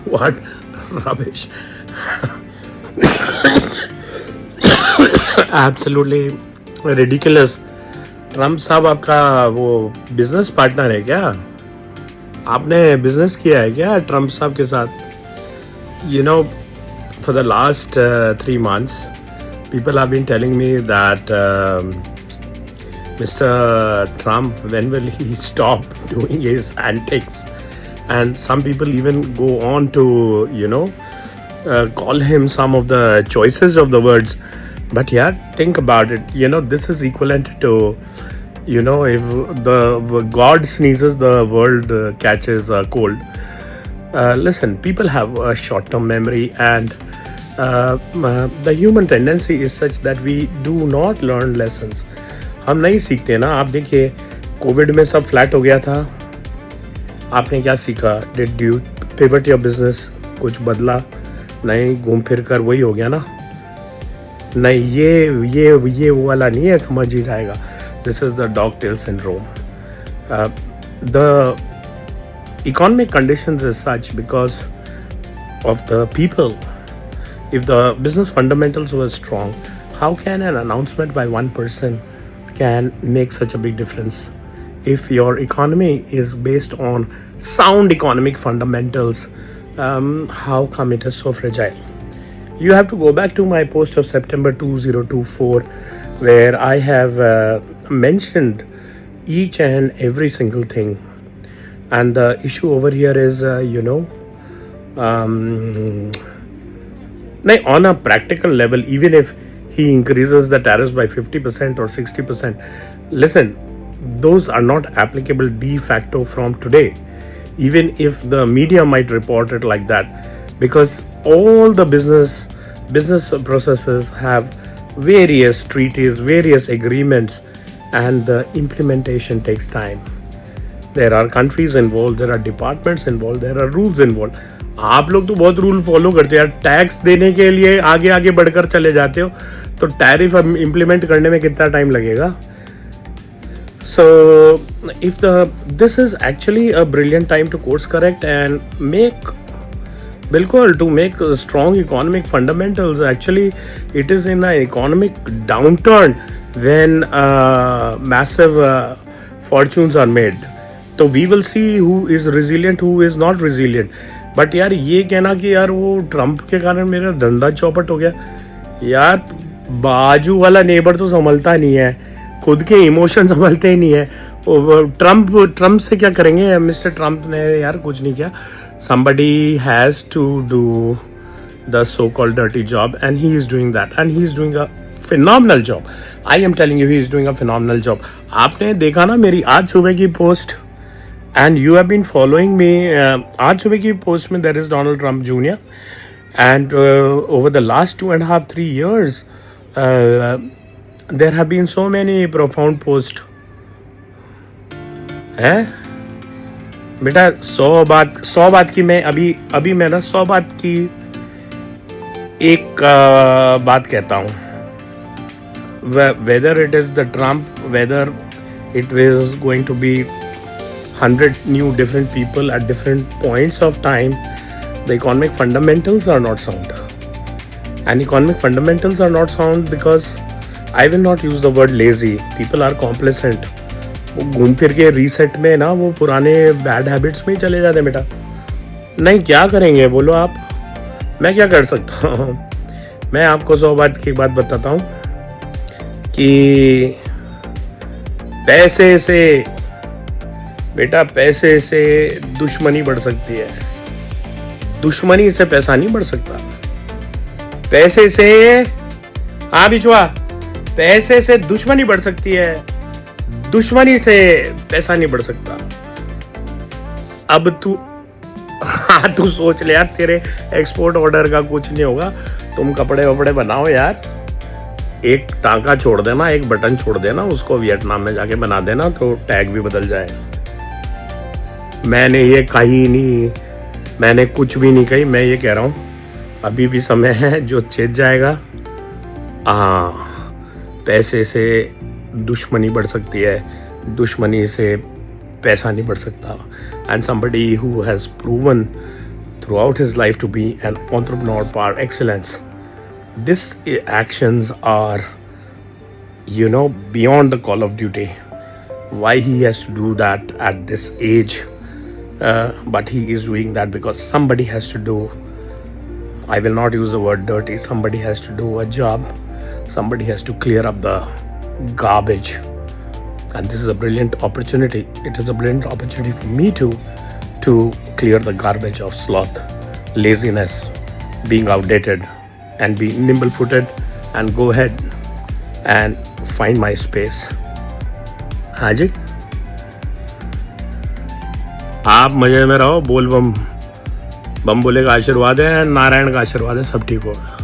What rubbish. Absolutely ridiculous. Trump साहब आपका वो बिजनेस पार्टनर है क्या? आपने बिजनेस किया है क्या ट्रम्प साहब के साथ? You know, for the last 3 months, people have been telling me that Mr. Trump, when will he stop doing his antics? And some people even go on to, call him some of the choices of the words. But yeah, think about it. This is equivalent to, if the God sneezes, the world catches a cold. Listen, people have a short-term memory, and the human tendency is such that we do not learn lessons. हम नहीं सीखते ना. आप देखिए, Covid में सब flat हो गया था. आपने क्या सीखा? Did you pivot your business? कुछ बदला? नहीं, घूम फिर कर वही हो गया ना. नहीं, ये वो वाला नहीं है, समझ ही जाएगा. This is the dog tail syndrome. The economic conditions is such because of the people. If the business fundamentals were strong, how can an announcement by one person can make such a big difference? If your economy is based on sound economic fundamentals, how come it is so fragile? You have to go back to my post of September 2024, where I have mentioned each and every single thing. And the issue over here is, on a practical level, even if he increases the tariffs by 50% or 60%, listen, those are not applicable de facto from today, even if the media might report it like that, because all the business processes have various treaties, various agreements, and the implementation takes time. There are countries involved, there are departments involved, there are rules involved. आप लोग तो बहुत rule follow करते हैं यार. Tax देने के लिए आगे बढ़कर चले जाते हो, तो टैरिफ इम्प्लीमेंट करने में कितना टाइम लगेगा? So if this is actually a brilliant time to course correct and make strong economic fundamentals. Actually, it is in an economic downturn when massive fortunes are made. तो we will see who is resilient, who is not resilient. But यार ये कहना कि यार वो Trump के कारण मेरा धंधा चौपट हो गया, यार बाजू वाला नेबर तो संभलता नहीं है, खुद के इमोशन संभलते ही नहीं है. ट्रम्प से क्या करेंगे? मिस्टर ट्रम्प ने यार कुछ नहीं किया. somebody has to do the so called dirty job, and he is doing that, and he is doing a phenomenal job. I am telling you, he is doing a phenomenal job. आपने देखा ना मेरी आज सुबह की post, and you have been following me. आज सुबह की पोस्ट में there is Donald Trump Jr. and over the last 2.5-3 years there have been so many profound posts. है बेटा, 100 बात की मैं अभी मैं ना 100 बात की एक बात कहता हूँ. whether it is the Trump, whether it is going to be 100 new different people at different points of time, the economic fundamentals are not sound. And economic fundamentals are not sound because I will not use the word lazy. People are complacent. वो घूम फिर के reset में ना वो पुराने bad habits में ही चले जाते हैं बेटा. नहीं, क्या करेंगे बोलो आप? मैं क्या कर सकता हूँ? मैं आपको 100 बात की एक बात बताता हूँ कि पैसे से दुश्मनी बढ़ सकती है. दुश्मनी से पैसा नहीं बढ़ सकता. पैसे से बिचवा, पैसे से दुश्मनी बढ़ सकती है, दुश्मनी से पैसा नहीं बढ़ सकता. अब तू सोच ले यार, तेरे एक्सपोर्ट ऑर्डर का कुछ नहीं होगा. तुम कपड़े वपड़े बनाओ यार, एक टांका छोड़ देना, एक बटन छोड़ देना, उसको वियतनाम में जाके बना देना, तो टैग भी बदल जाए. मैंने ये कही नहीं, मैंने कुछ भी नहीं कही. मैं ये कह रहा हूँ अभी भी समय है जो चेत जाएगा. पैसे से दुश्मनी बढ़ सकती है, दुश्मनी से पैसा नहीं बढ़ सकता. And somebody who has proven throughout his life to be an entrepreneur par excellence. These actions are, beyond the call of duty. Why he has to do that at this age? But he is doing that because somebody has to do, I will not use the word dirty, somebody has to do a job. Somebody has to clear up the garbage. And this is a brilliant opportunity. It is a brilliant opportunity for me to clear the garbage of sloth, laziness, being outdated, and be nimble footed and go ahead and find my space. हाँ जी, आप मजे में रहो। बोल बम, बम बोले का आशीर्वाद है, नारायण का आशीर्वाद है, सब ठीक होगा।